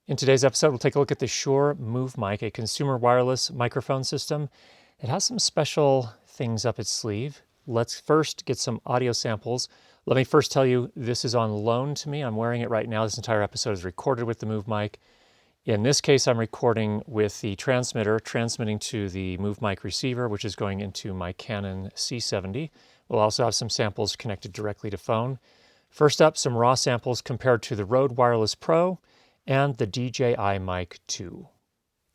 In today's episode, we'll take a look at the SHURE MoveMic, a consumer wireless microphone system. It has some special things up its sleeve. Let's first get some audio samples. Let me first tell you, this is on loan to me. I'm wearing it right now. This entire episode is recorded with the MoveMic. In this case, I'm recording with the transmitter, transmitting to the MoveMic receiver, which is going into my Canon C70. We'll also have some samples connected directly to phone. First up, some raw samples compared to the Rode Wireless Pro and the DJI Mic 2.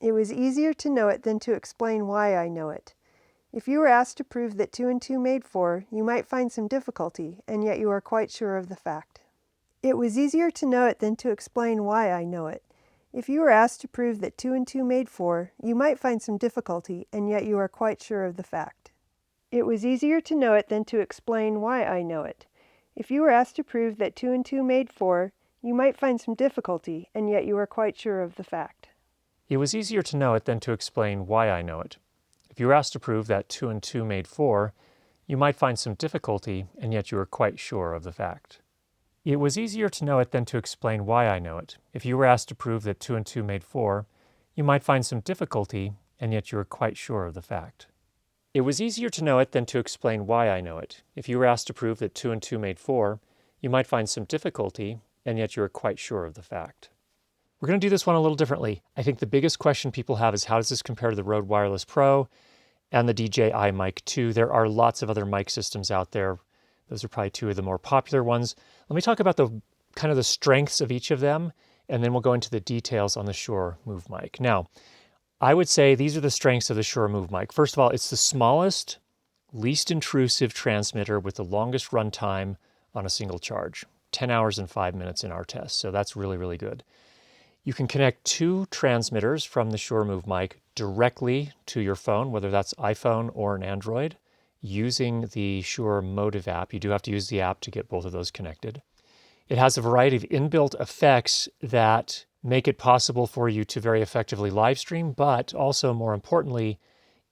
It was easier to know it than to explain why I know it. If you were asked to prove that 2 and 2 made 4, you might find some difficulty, and yet you are quite sure of the fact. It was easier to know it than to explain why I know it. If you were asked to prove that 2 and 2 made 4, you might find some difficulty, and yet you are quite sure of the fact. It was easier to know it than to explain why I know it. If you were asked to prove that 2 and 2 made 4, you might find some difficulty, and yet you are quite sure of the fact. It was easier to know it than to explain why I know it. If you were asked to prove that 2 and 2 made 4, you might find some difficulty, and yet you are quite sure of the fact. It was easier to know it than to explain why I know it. If you were asked to prove that 2 and 2 made 4, you might find some difficulty, and yet you are quite sure of the fact. It was easier to know it than to explain why I know it. If you were asked to prove that 2 and 2 made 4, you might find some difficulty, and yet you are quite sure of the fact. We're going to do this one a little differently. I think the biggest question people have is how does this compare to the Rode Wireless Pro and the DJI Mic 2? There are lots of other mic systems out there. Those are probably two of the more popular ones. Let me talk about the kind of the strengths of each of them, and then we'll go into the details on the SHURE MoveMic. Now, I would say these are the strengths of the SHURE MoveMic. First of all, it's the smallest, least intrusive transmitter with the longest runtime on a single charge. 10 hours and 5 minutes in our test, so that's really, really good. You can connect two transmitters from the SHURE MoveMic directly to your phone, whether that's iPhone or an Android, using the SHURE Motiv app. You do have to use the app to get both of those connected. It has a variety of inbuilt effects that make it possible for you to very effectively live stream, but also more importantly,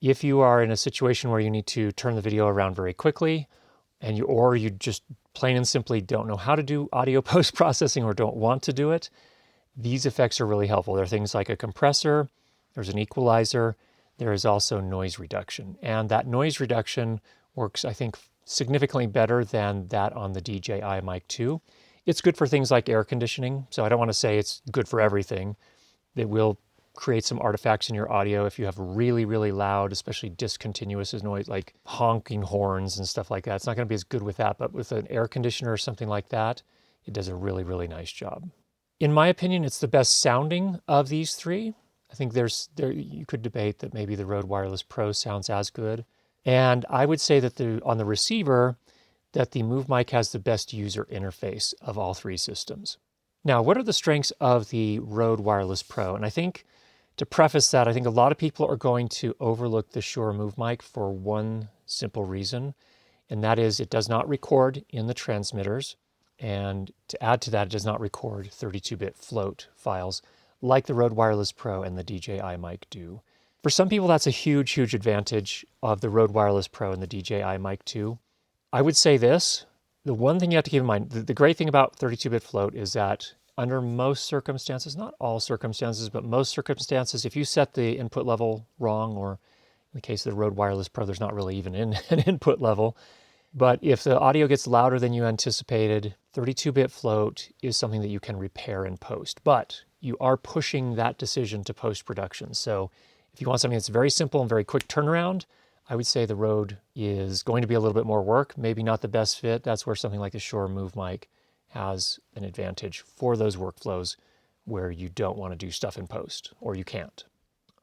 if you are in a situation where you need to turn the video around very quickly, and you just plain and simply don't know how to do audio post-processing or don't want to do it, these effects are really helpful. There are things like a compressor, there's an equalizer, there is also noise reduction. And that noise reduction works, I think, significantly better than that on the DJI Mic 2. It's good for things like air conditioning, so I don't want to say it's good for everything. It will create some artifacts in your audio if you have really, really loud, especially discontinuous noise, like honking horns and stuff like that. It's not going to be as good with that, but with an air conditioner or something like that, it does a really, really nice job. In my opinion, it's the best sounding of these three. I think you could debate that maybe the Rode Wireless Pro sounds as good. And I would say that on the receiver, that the MoveMic has the best user interface of all three systems. Now, what are the strengths of the Rode Wireless Pro? And I think to preface that, I think a lot of people are going to overlook the SHURE MoveMic for one simple reason, and that is it does not record in the transmitters. And to add to that, it does not record 32-bit float files like the Rode Wireless Pro and the DJI Mic do. For some people, that's a huge, huge advantage of the Rode Wireless Pro and the DJI Mic 2. I would say this, the one thing you have to keep in mind, the great thing about 32-bit float is that under most circumstances, not all circumstances, but most circumstances, if you set the input level wrong, or in the case of the Rode Wireless Pro, there's not really even an input level, but if the audio gets louder than you anticipated, 32-bit float is something that you can repair in post, but you are pushing that decision to post-production. So if you want something that's very simple and very quick turnaround, I would say the Rode is going to be a little bit more work, maybe not the best fit. That's where something like the SHURE MoveMic has an advantage for those workflows where you don't want to do stuff in post, or you can't.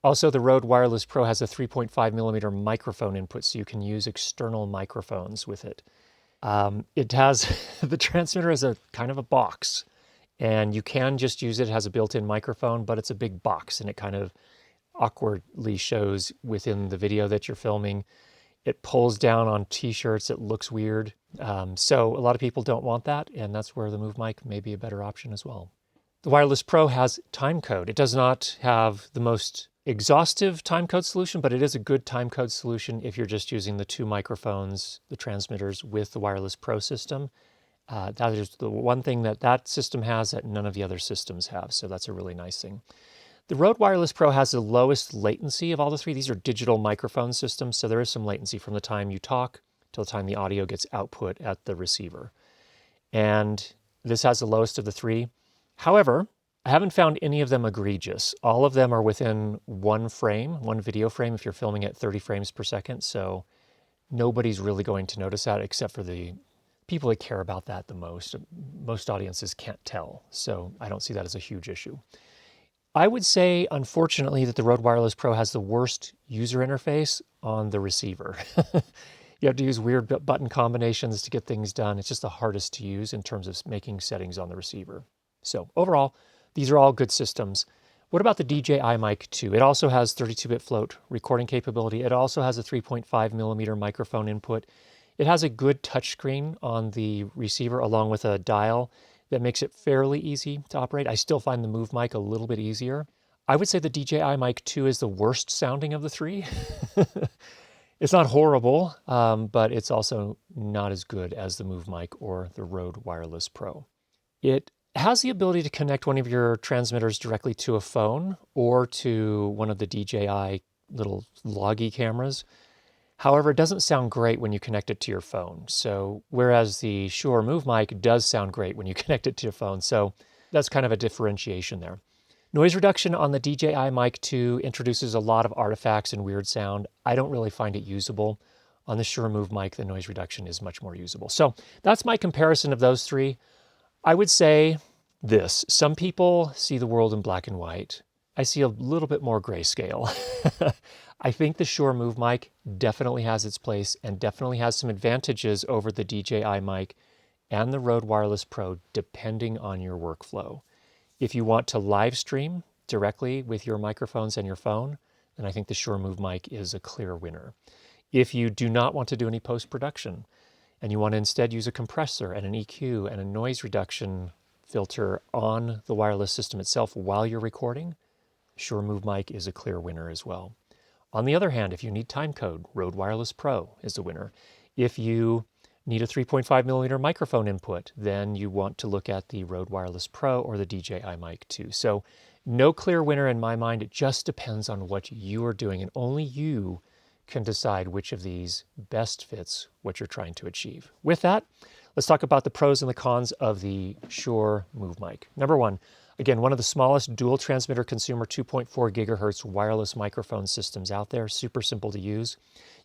Also, the Rode Wireless Pro has a 3.5 millimeter microphone input, so you can use external microphones with it. It has, the transmitter is a kind of a box, and you can just use it. It has a built-in microphone, but it's a big box, and it kind of awkwardly shows within the video that you're filming. It pulls down on t-shirts. It looks weird. So a lot of people don't want that, and that's where the MoveMic may be a better option as well. The Wireless Pro has timecode. It does not have the most exhaustive timecode solution, but it is a good timecode solution if you're just using the two microphones, the transmitters with the Wireless Pro system. That is the one thing that that system has that none of the other systems have, so that's a really nice thing. The Rode Wireless Pro has the lowest latency of all the three. These are digital microphone systems, so there is some latency from the time you talk till the time the audio gets output at the receiver. And this has the lowest of the three. However, I haven't found any of them egregious. All of them are within one frame, one video frame if you're filming at 30 frames per second, so nobody's really going to notice that except for the people that care about that the most. Most audiences can't tell, so I don't see that as a huge issue. I would say, unfortunately, that the Rode Wireless Pro has the worst user interface on the receiver. You have to use weird button combinations to get things done. It's just the hardest to use in terms of making settings on the receiver. So overall, these are all good systems. What about the DJI Mic 2? It also has 32-bit float recording capability. It also has a 3.5 millimeter microphone input. It has a good touchscreen on the receiver along with a dial that makes it fairly easy to operate. I still find the MoveMic a little bit easier. I would say the DJI Mic 2 is the worst sounding of the three. It's not horrible, but it's also not as good as the MoveMic or the Rode Wireless Pro. It has the ability to connect one of your transmitters directly to a phone or to one of the DJI little loggy cameras. However, it doesn't sound great when you connect it to your phone. So whereas the SHURE MoveMic does sound great when you connect it to your phone. So that's kind of a differentiation there. Noise reduction on the DJI Mic 2 introduces a lot of artifacts and weird sound. I don't really find it usable. On the SHURE MoveMic, the noise reduction is much more usable. So that's my comparison of those three. I would say this. Some people see the world in black and white. I see a little bit more grayscale. I think the SHURE MoveMic definitely has its place and definitely has some advantages over the DJI Mic and the Rode Wireless Pro, depending on your workflow. If you want to live stream directly with your microphones and your phone, then I think the SHURE MoveMic is a clear winner. If you do not want to do any post-production and you want to instead use a compressor and an EQ and a noise reduction filter on the wireless system itself while you're recording, SHURE MoveMic is a clear winner as well. On the other hand, if you need timecode, Rode Wireless Pro is the winner. If you need a 3.5 millimeter microphone input, then you want to look at the Rode Wireless Pro or the DJI Mic 2. So no clear winner in my mind. It just depends on what you are doing, and only you can decide which of these best fits what you're trying to achieve. With that, let's talk about the pros and the cons of the SHURE MoveMic. Number one, again, one of the smallest dual transmitter consumer 2.4 gigahertz wireless microphone systems out there, super simple to use.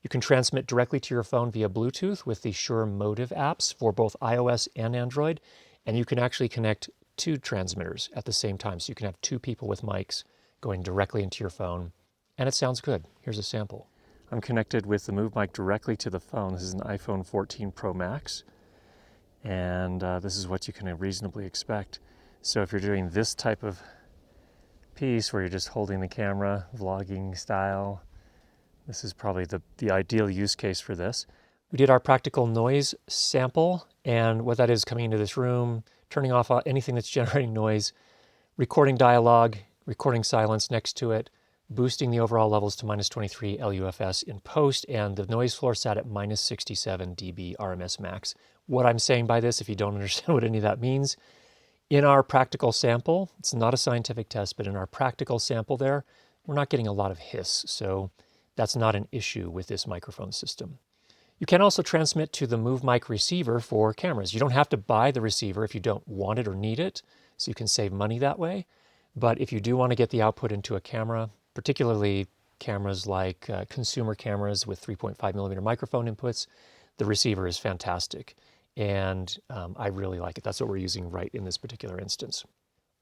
You can transmit directly to your phone via Bluetooth with the SHURE Motiv apps for both iOS and Android, and you can actually connect two transmitters at the same time, so you can have two people with mics going directly into your phone, and it sounds good. Here's a sample. I'm connected with the MoveMic directly to the phone. This is an iPhone 14 Pro Max, and this is what you can reasonably expect. So if you're doing this type of piece where you're just holding the camera, vlogging style, this is probably the ideal use case for this. We did our practical noise sample, and what that is, coming into this room, turning off anything that's generating noise, recording dialogue, recording silence next to it, boosting the overall levels to minus 23 LUFS in post, and the noise floor sat at minus 67 dB RMS max. What I'm saying by this, if you don't understand what any of that means, in our practical sample, it's not a scientific test, but in our practical sample there, we're not getting a lot of hiss, so that's not an issue with this microphone system. You can also transmit to the MoveMic receiver for cameras. You don't have to buy the receiver if you don't want it or need it, so you can save money that way. But if you do want to get the output into a camera, particularly cameras like consumer cameras with 3.5 millimeter microphone inputs, the receiver is fantastic. And I really like it. That's what we're using right in this particular instance.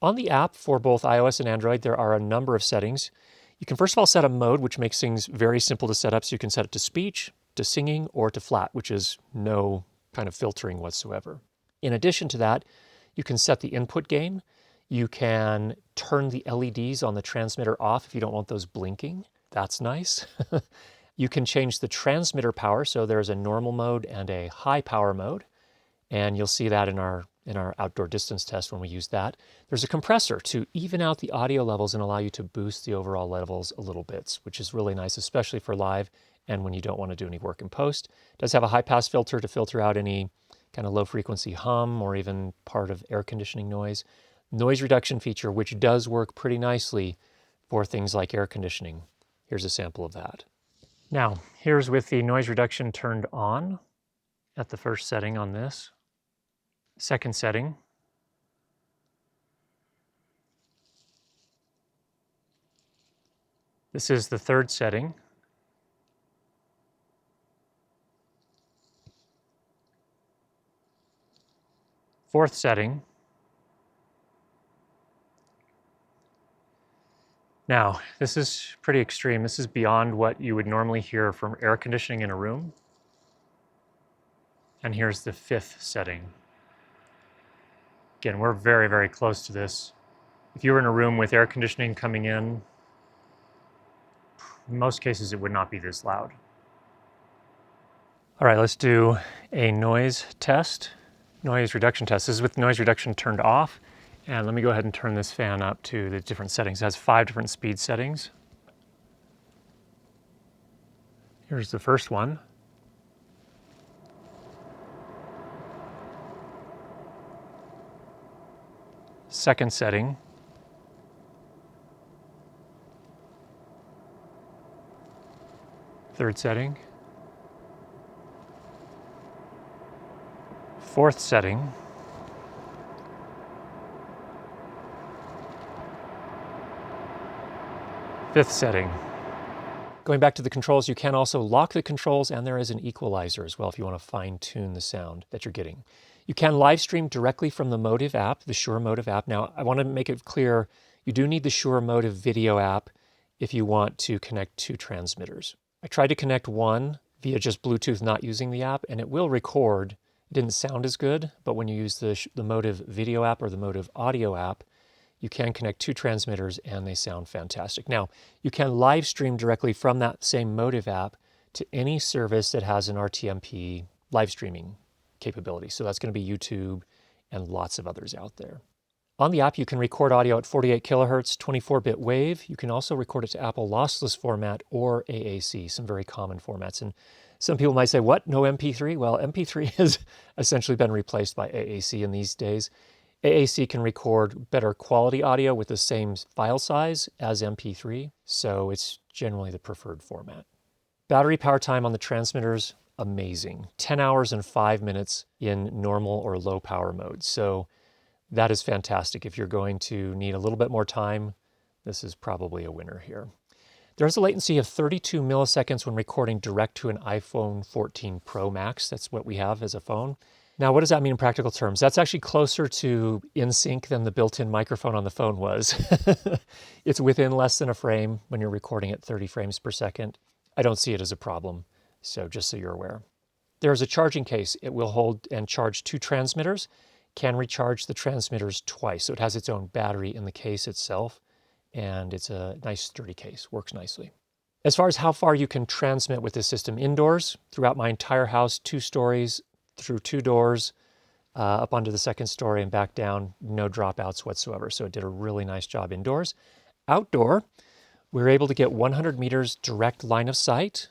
On the app for both iOS and Android, there are a number of settings. You can first of all set a mode, which makes things very simple to set up. So you can set it to speech, to singing, or to flat, which is no kind of filtering whatsoever. In addition to that, you can set the input gain. You can turn the LEDs on the transmitter off if you don't want those blinking. That's nice. You can change the transmitter power. So there's a normal mode and a high power mode. And you'll see that in our outdoor distance test when we use that. There's a compressor to even out the audio levels and allow you to boost the overall levels a little bit, which is really nice, especially for live and when you don't want to do any work in post. It does have a high pass filter to filter out any kind of low frequency hum or even part of air conditioning noise. Noise reduction feature, which does work pretty nicely for things like air conditioning. Here's a sample of that. Now, here's with the noise reduction turned on at the first setting on this. Second setting. This is the third setting. Fourth setting. Now, this is pretty extreme. This is beyond what you would normally hear from air conditioning in a room. And here's the fifth setting. Again, we're very, very close to this. If you were in a room with air conditioning coming in most cases it would not be this loud. All right, let's do a noise test, noise reduction test. This is with noise reduction turned off. And let me go ahead and turn this fan up to the different settings. It has 5 different speed settings. Here's the first one. Second setting. Third setting. Fourth setting. Fifth setting. Going back to the controls, you can also lock the controls, and there is an equalizer as well if you want to fine-tune the sound that you're getting. You can live stream directly from the Motiv app, the SHURE Motiv app. Now, I want to make it clear, you do need the SHURE Motiv video app if you want to connect 2 transmitters. I tried to connect one via just Bluetooth, not using the app, and it will record. It didn't sound as good, but when you use the Motiv video app or the Motiv audio app, you can connect 2 transmitters and they sound fantastic. Now, you can live stream directly from that same Motiv app to any service that has an RTMP live streaming capability. So that's going to be YouTube and lots of others out there. On the app, you can record audio at 48 kilohertz, 24-bit wave. You can also record it to Apple lossless format or AAC, some very common formats. And some people might say, what, no MP3? Well, MP3 has essentially been replaced by AAC in these days. AAC can record better quality audio with the same file size as MP3, so it's generally the preferred format. Battery power time on the transmitters, amazing. 10 hours and 5 minutes in normal or low power mode. So that is fantastic. If you're going to need a little bit more time, this is probably a winner here. There's a latency of 32 milliseconds when recording direct to an iPhone 14 Pro Max. That's what we have as a phone. Now, what does that mean in practical terms? That's actually closer to in sync than the built-in microphone on the phone was. It's within less than a frame when you're recording at 30 frames per second. I don't see it as a problem, so just so you're aware. There's a charging case. It will hold and charge 2 transmitters, can recharge the transmitters twice. So it has its own battery in the case itself, and it's a nice sturdy case, works nicely. As far as how far you can transmit with this system indoors, throughout my entire house, 2 stories, through 2 doors, up onto the 2nd story and back down, no dropouts whatsoever. So it did a really nice job indoors. Outdoor, we were able to get 100 meters direct line of sight.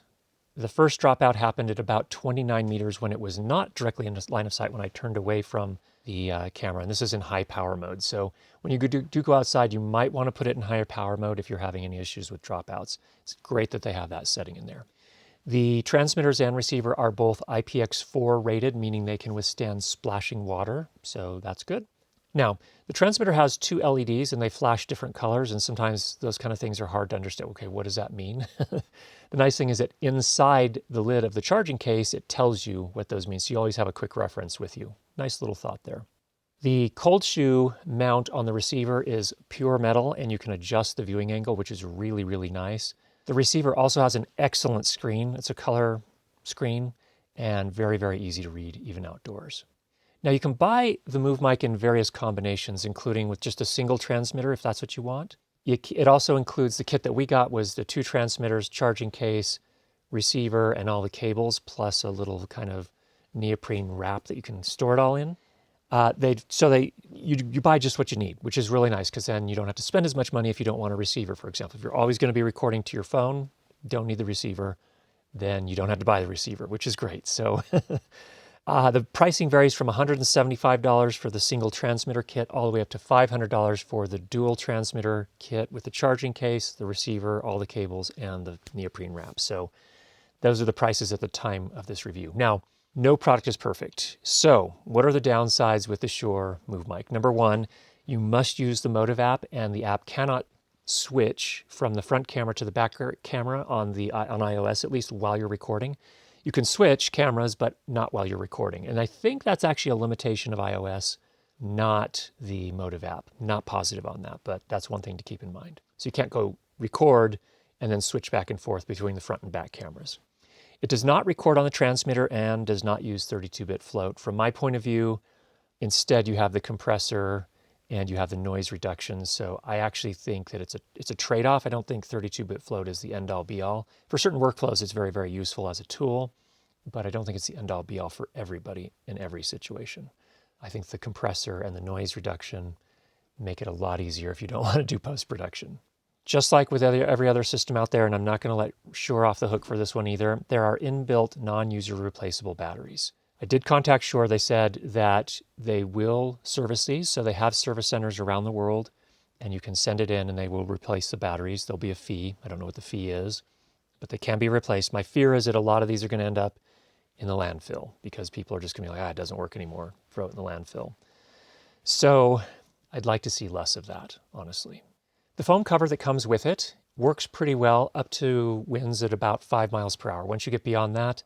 The first dropout happened at about 29 meters when it was not directly in line of sight when I turned away from the camera. And this is in high power mode. So when you do go outside, you might want to put it in higher power mode if you're having any issues with dropouts. It's great that they have that setting in there. The transmitters and receiver are both IPX4 rated, meaning they can withstand splashing water, so that's good. Now, the transmitter has 2 LEDs and they flash different colors, and sometimes those kind of things are hard to understand. Okay, what does that mean? The nice thing is that inside the lid of the charging case, it tells you what those mean, so you always have a quick reference with you. Nice little thought there. The cold shoe mount on the receiver is pure metal, and you can adjust the viewing angle, which is really, really nice. The receiver also has an excellent screen. It's a color screen and very, very easy to read even outdoors. Now you can buy the MoveMic in various combinations, including with just a single transmitter if that's what you want. It also includes the kit that we got was the 2 transmitters, charging case, receiver, and all the cables, plus a little kind of neoprene wrap that you can store it all in. You buy just what you need, which is really nice because then you don't have to spend as much money if you don't want a receiver, for example. If you're always going to be recording to your phone, don't need the receiver, then you don't have to buy the receiver, which is great. So The pricing varies from $175 for the single transmitter kit all the way up to $500 for the dual transmitter kit with the charging case, the receiver, all the cables, and the neoprene wrap. So those are the prices at the time of this review. Now, no product is perfect. So what are the downsides with the Shure MoveMic? Number one, you must use the Motiv app, and the app cannot switch from the front camera to the back camera on iOS, at least while you're recording. You can switch cameras, but not while you're recording. And I think that's actually a limitation of iOS, not the Motiv app. Not positive on that, but that's one thing to keep in mind. So you can't go record and then switch back and forth between the front and back cameras. It does not record on the transmitter and does not use 32-bit float. From my point of view, instead you have the compressor and you have the noise reduction. So I actually think that it's a trade-off. I don't think 32-bit float is the end-all be-all. For certain workflows, it's very, very useful as a tool, but I don't think it's the end-all be-all for everybody in every situation. I think the compressor and the noise reduction make it a lot easier if you don't want to do post-production. Just like with every other system out there, and I'm not going to let Shure off the hook for this one either, there are inbuilt non-user replaceable batteries. I did contact Shure. They said that they will service these, so they have service centers around the world, and you can send it in and they will replace the batteries. There'll be a fee. I don't know what the fee is, but they can be replaced. My fear is that a lot of these are going to end up in the landfill because people are just going to be like, it doesn't work anymore. Throw it in the landfill. So I'd like to see less of that, honestly. The foam cover that comes with it works pretty well up to winds at about 5 miles per hour. Once you get beyond that,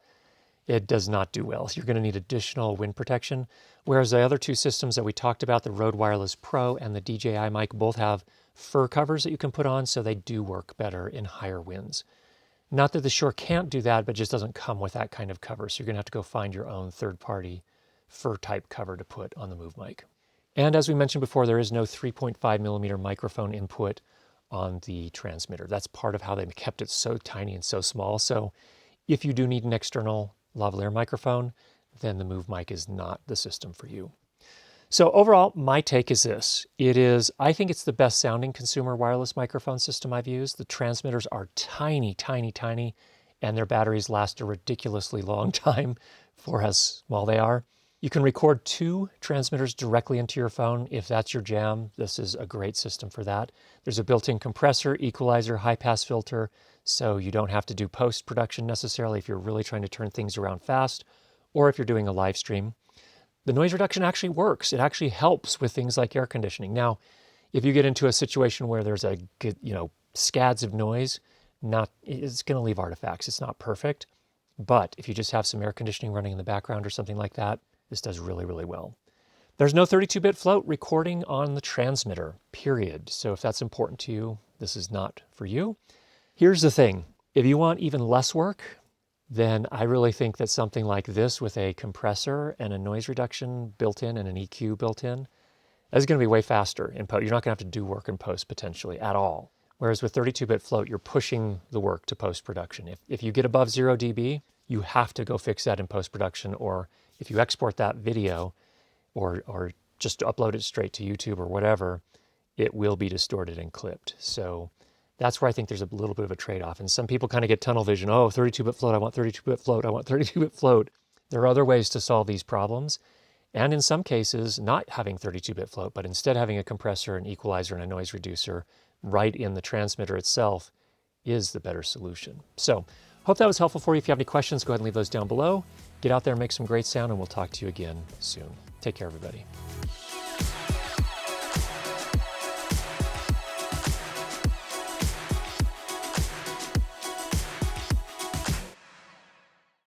it does not do well. You're going to need additional wind protection. Whereas the other two systems that we talked about, the Rode Wireless Pro and the DJI Mic, both have fur covers that you can put on, so they do work better in higher winds. Not that the Shure can't do that, but just doesn't come with that kind of cover. So you're going to have to go find your own third-party fur-type cover to put on the MoveMic. And as we mentioned before, there is no 3.5 millimeter microphone input on the transmitter. That's part of how they kept it so tiny and so small. So if you do need an external lavalier microphone, then the MoveMic is not the system for you. So overall, my take is this. I think it's the best sounding consumer wireless microphone system I've used. The transmitters are tiny, tiny, tiny, and their batteries last a ridiculously long time for how small they are. You can record 2 transmitters directly into your phone. If that's your jam, this is a great system for that. There's a built-in compressor, equalizer, high-pass filter, so you don't have to do post-production necessarily if you're really trying to turn things around fast, or if you're doing a live stream. The noise reduction actually works. It actually helps with things like air conditioning. Now, if you get into a situation where there's scads of noise, it's going to leave artifacts. It's not perfect, but if you just have some air conditioning running in the background or something like that, this does really, really well. There's no 32-bit float recording on the transmitter, period. So if that's important to you, this is not for you. Here's the thing. If you want even less work, then I really think that something like this with a compressor and a noise reduction built in and an EQ built in is going to be way faster in post. You're not going to have to do work in post potentially at all. Whereas with 32-bit float, you're pushing the work to post-production. If you get above 0 dB, you have to go fix that in post-production, or if you export that video or just upload it straight to YouTube or whatever, it will be distorted and clipped. So that's where I think there's a little bit of a trade-off. And some people kind of get tunnel vision. Oh, 32-bit float, I want 32-bit float, I want 32-bit float. There are other ways to solve these problems. And in some cases, not having 32-bit float, but instead having a compressor, an equalizer, and a noise reducer right in the transmitter itself is the better solution. So hope that was helpful for you. If you have any questions, go ahead and leave those down below. Get out there and make some great sound, and we'll talk to you again soon. Take care, everybody.